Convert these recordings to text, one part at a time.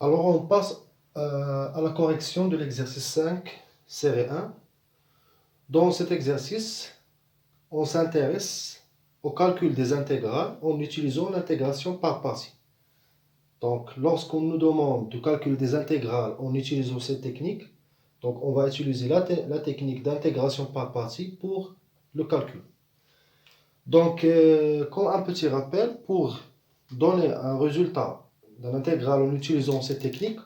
Alors on passe à la correction de l'exercice 5, série 1. Dans cet exercice, on s'intéresse au calcul des intégrales en utilisant l'intégration par partie. Donc lorsqu'on nous demande de calculer des intégrales en utilisant cette technique, donc on va utiliser la technique d'intégration par partie pour le calcul. Donc comme un petit rappel, pour donner un résultat d'un intégral en utilisant cette technique,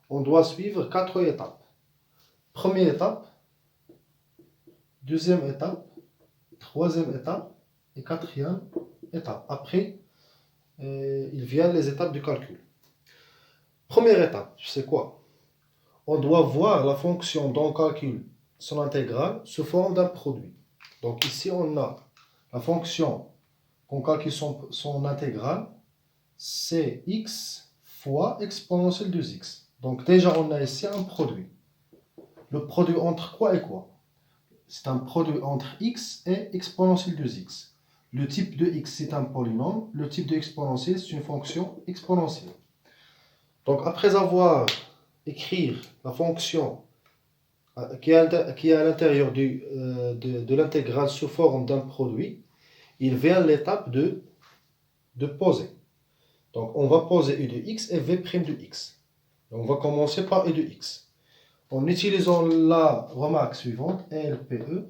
on doit suivre 4 étapes. Première étape, deuxième étape, troisième étape et quatrième étape. Après, il vient les étapes du calcul. Première étape, c'est quoi? On doit voir la fonction dont on calcule son intégrale sous forme d'un produit. Donc ici, on a la fonction qu'on calcule son intégrale, c'est x fois exponentielle de x. Donc déjà, on a ici un produit. Le produit entre quoi et quoi? C'est un produit entre x et exponentielle de x. Le type de x, c'est un polynôme. Le type de exponentielle, c'est une fonction exponentielle. Donc, après avoir écrit la fonction qui est à l'intérieur de l'intégrale sous forme d'un produit, il vient l'étape de poser. Donc, on va poser u de x et v' de x. On va commencer par u de x. En utilisant la remarque suivante, LPE,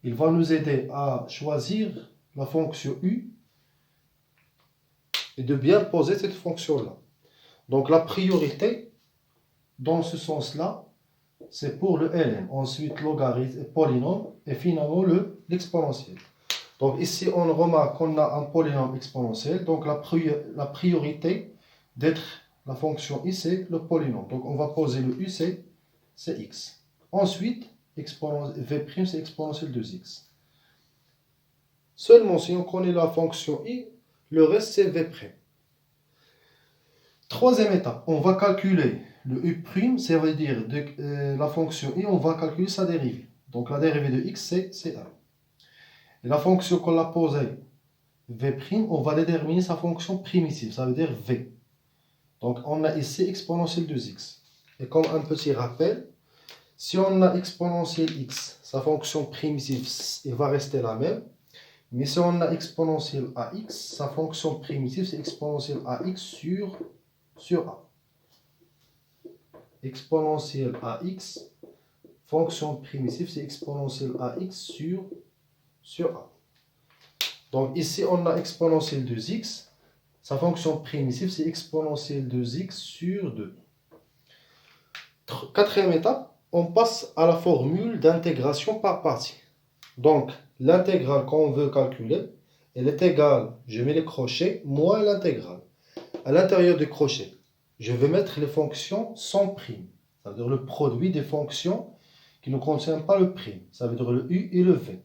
il va nous aider à choisir la fonction u et de bien poser cette fonction-là. Donc la priorité, dans ce sens-là, c'est pour le ln. Ensuite, logarithme, polynôme et finalement l'exponentiel. Donc ici, on remarque qu'on a un polynôme exponentiel. Donc la priorité d'être la fonction i, c'est le polynôme. Donc on va poser le u, c'est x. Ensuite, v', c'est exponentielle de x. Seulement si on connaît la fonction i, le reste c'est v'. Troisième étape, on va calculer le u', ça veut dire la fonction i, on va calculer sa dérivée. Donc la dérivée de x, c'est 1. Et la fonction qu'on a posée, v', on va déterminer sa fonction primitive, ça veut dire v. Donc on a ici exponentielle de x. Et comme un petit rappel, si on a exponentielle x, sa fonction primitive elle va rester la même. Mais si on a exponentielle ax, sa fonction primitive, c'est exponentielle ax sur a. Exponentielle ax, fonction primitive, c'est exponentielle ax sur a. Donc ici, on a exponentielle de x. Sa fonction primitive, c'est exponentielle de x sur 2. Quatrième étape, on passe à la formule d'intégration par partie. Donc, l'intégrale qu'on veut calculer, elle est égale, je mets les crochets, moins l'intégrale. À l'intérieur du crochet, je vais mettre les fonctions sans prime. Ça veut dire le produit des fonctions qui ne contiennent pas le prime. Ça veut dire le u et le v.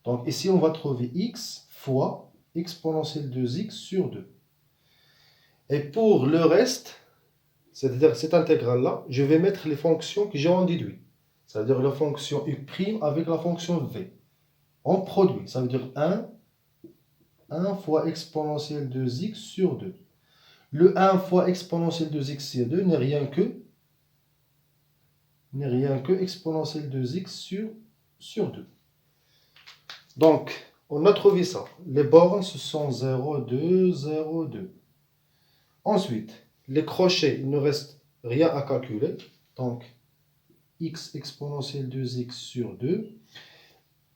Donc ici, on va trouver x fois exponentielle de x sur 2. Et pour le reste, c'est-à-dire cette intégrale-là, je vais mettre les fonctions que j'ai en déduit. Ça veut dire la fonction u' avec la fonction v. En produit, ça veut dire 1 fois exponentielle de x sur 2. Le 1 fois exponentielle de x sur 2 n'est rien que exponentielle de x sur 2. Donc, on a trouvé ça. Les bornes, ce sont 0, 2, 0, 2. Ensuite, les crochets, il ne reste rien à calculer. Donc, x exponentielle de x sur 2.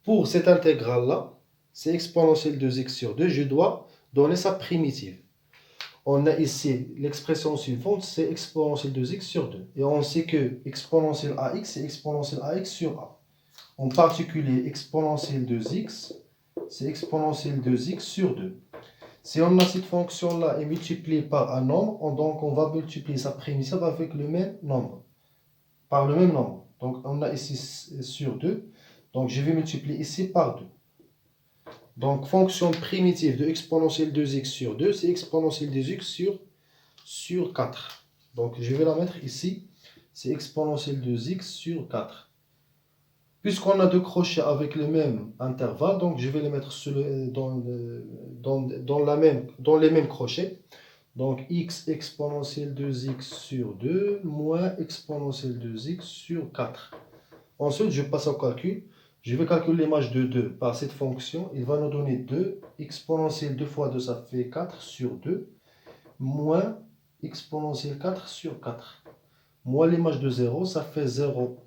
Pour cette intégrale-là, c'est exponentielle de x sur 2. Je dois donner sa primitive. On a ici l'expression suivante, c'est exponentielle de x sur 2. Et on sait que exponentielle ax, c'est exponentielle ax sur a. En particulier, exponentielle de x, c'est exponentielle de x sur 2. Si on a cette fonction-là et multipliée par un nombre, donc on va multiplier sa primitive avec le même nombre. Par le même nombre. Donc on a ici sur 2. Donc je vais multiplier ici par 2. Donc fonction primitive de exponentielle de x sur 2, c'est exponentielle de x sur 4. Donc je vais la mettre ici. C'est exponentielle de x sur 4. Puisqu'on a deux crochets avec le même intervalle, donc je vais les mettre dans les mêmes crochets. Donc x exponentielle 2x sur 2 moins exponentielle 2x sur 4. Ensuite, je passe au calcul. Je vais calculer l'image de 2 par cette fonction. Il va nous donner 2. Exponentielle 2 fois 2, ça fait 4 sur 2. Moins exponentielle 4 sur 4. Moins l'image de 0, ça fait 0.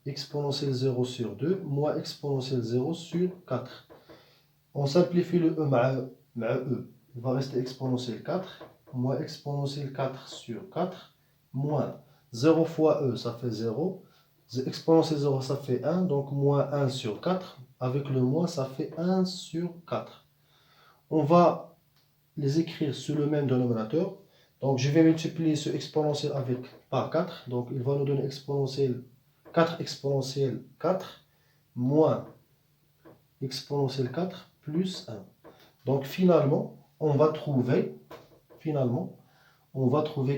Exponentielle 0 sur 2. Moins exponentielle 0 sur 4. On simplifie le e مع e. Il va rester exponentielle 4. Moins exponentielle 4 sur 4. Moins 0 fois e, ça fait 0. Exponentielle 0, ça fait 1, donc moins 1 sur 4. Avec le moins, ça fait 1 sur 4. On va les écrire sur le même dénominateur. Donc je vais multiplier ce exponentiel avec par 4. Donc il va nous donner exponentielle 4 exponentielle 4 moins exponentielle 4 plus 1. Donc finalement, on va trouver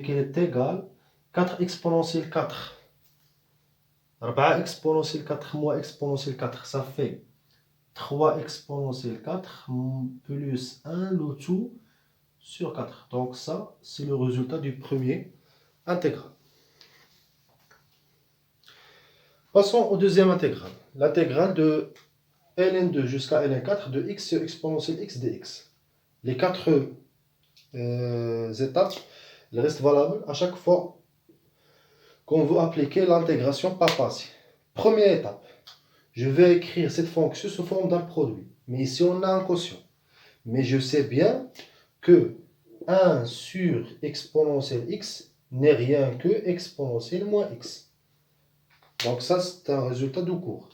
qu'elle est égale 4 exponentielle 4. 4 exponentielle 4 moins exponentielle 4, ça fait 3 exponentielle 4 plus 1, le tout sur 4. Donc ça, c'est le résultat du premier intégral. Passons au deuxième intégral. L'intégrale de ln2 jusqu'à ln4 de x sur exponentielle x dx. Les quatre étapes, elles restent valables à chaque fois qu'on veut appliquer l'intégration par partie. Première étape, je vais écrire cette fonction sous forme d'un produit. Mais ici, on a un quotient. Mais je sais bien que 1 sur exponentielle x n'est rien que exponentielle moins x. Donc ça, c'est un résultat de cours.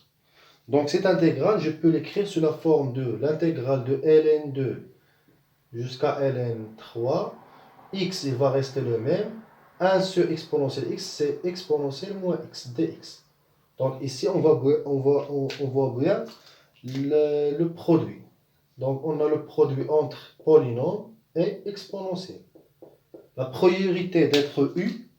Donc cette intégrale, je peux l'écrire sous la forme de l'intégrale de ln2 jusqu'à ln3. X, il va rester le même. 1 sur exponentielle x, c'est exponentielle moins x dx. Donc ici, on voit bien le produit. Donc on a le produit entre polynôme et exponentielle. La priorité d'être u,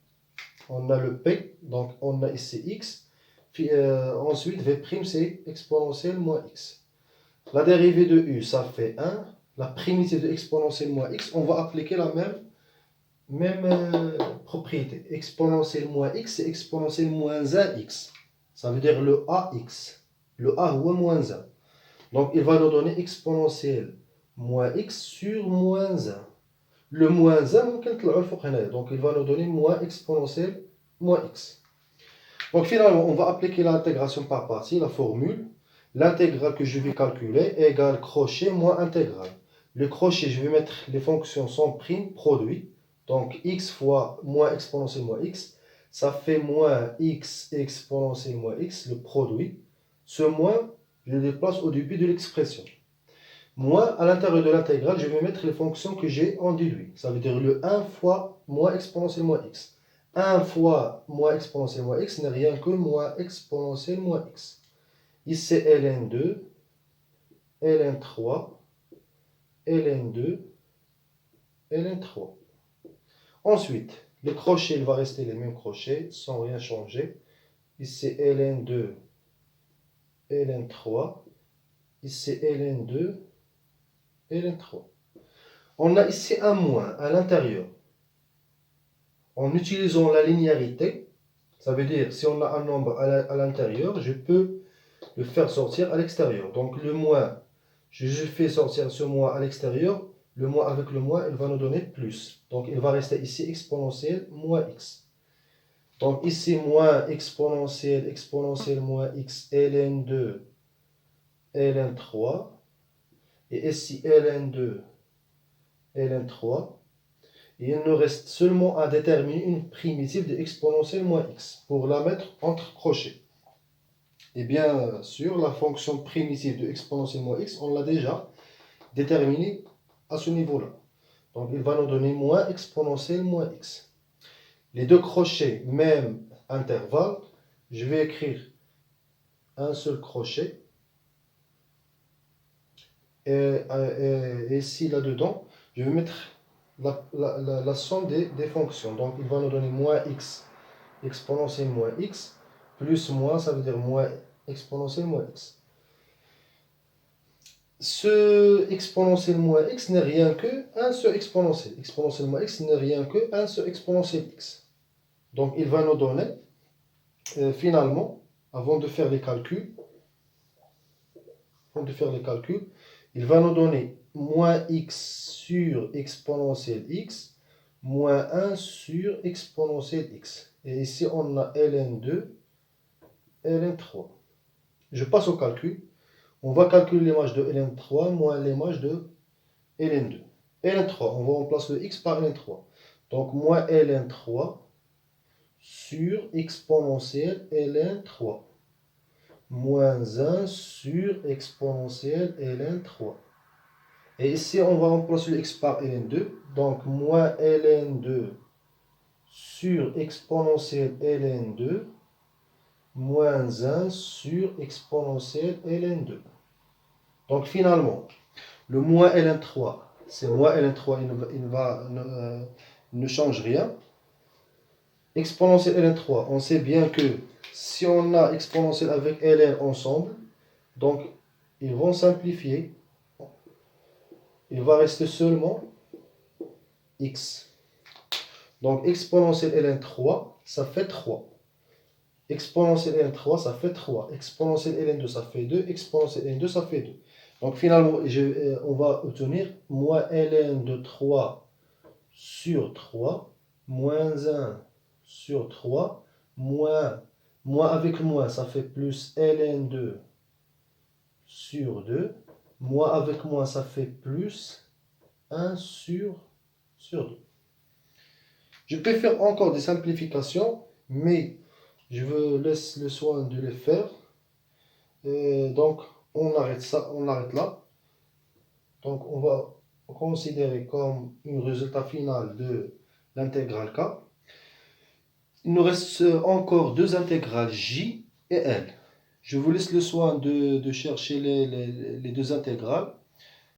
on a le p, donc on a ici x. Puis, ensuite, v', c'est exponentielle moins x. La dérivée de u, ça fait 1. La primitive de exponentielle moins x, on va appliquer la même propriété. Exponentielle moins x, c'est exponentielle moins 1x. Ça veut dire le ax. Le a ou moins 1. Donc, il va nous donner exponentielle moins x sur moins 1. Le moins 1, donc il va nous donner moins exponentielle moins x. Donc finalement, on va appliquer l'intégration par partie, la formule. L'intégrale que je vais calculer égale crochet moins intégrale. Le crochet, je vais mettre les fonctions sans prime, produit. Donc x fois moins exponentielle moins x, ça fait moins x exponentielle moins x, le produit. Ce moins, je le déplace au début de l'expression. Moins, à l'intérieur de l'intégrale, je vais mettre les fonctions que j'ai en déduit. Ça veut dire le 1 fois moins exponentielle moins x. 1 fois moins exponentielle moins x n'est rien que moins exponentielle moins x. Ici, c'est ln2, ln3, ln2, ln3. Ensuite, le crochet, il va rester les mêmes crochets sans rien changer. Ici, c'est ln2, ln3. Ici, c'est ln2, ln3. On a ici un moins à l'intérieur. En utilisant la linéarité, ça veut dire si on a un nombre à l'intérieur, je peux le faire sortir à l'extérieur. Donc le moins, je fais sortir ce moins à l'extérieur, le moins avec le moins, il va nous donner plus. Donc il va rester ici exponentielle moins x. Donc ici moins exponentielle moins x, ln2, ln3. Et ici ln2, ln3. Et il nous reste seulement à déterminer une primitive de exponentielle moins x pour la mettre entre crochets. Et bien sûr, la fonction primitive de exponentielle moins x, on l'a déjà déterminée à ce niveau-là. Donc il va nous donner moins exponentielle moins x. Les deux crochets, même intervalle, je vais écrire un seul crochet. Et ici, là-dedans, je vais mettre la somme des fonctions. Donc, il va nous donner moins x exponentielle moins x, plus moins, ça veut dire moins exponentielle moins x. ce exponentiel moins x n'est rien que 1 sur exponentiel. Exponentiel moins x n'est rien que 1 sur exponentiel x. Donc il va nous donner, finalement, avant de faire les calculs, il va nous donner moins x sur exponentiel x moins 1 sur exponentiel x. Et ici, on a ln2, ln3. Je passe au calcul. On va calculer l'image de ln3 moins l'image de ln2. ln3, on va remplacer le x par ln3. Donc, moins ln3 sur exponentiel ln3. Moins 1 sur exponentiel ln3. Et ici, on va remplacer le x par ln2. Donc, moins ln2 sur exponentiel ln2 moins 1 sur exponentiel ln2. Donc, finalement, le moins ln3, c'est moins ln3, il ne change rien. Exponentiel ln3, on sait bien que si on a exponentiel avec ln ensemble, donc ils vont simplifier. Il va rester seulement x. Donc exponentiel ln3, ça fait 3. Exponentiel ln3, ça fait 3. Exponentiel ln2, ça fait 2. Exponentiel ln2, ça fait 2. Donc finalement, on va obtenir moins ln de 3 sur 3, moins 1 sur 3, moins avec moins, ça fait plus ln2 sur 2, moins avec moins, ça fait plus 1 sur 2. Je peux faire encore des simplifications, mais je vous laisse le soin de les faire. Donc, on arrête ça, on arrête là. Donc, on va considérer comme un résultat final de l'intégrale K. Il nous reste encore deux intégrales J et L. Je vous laisse le soin de chercher les deux intégrales.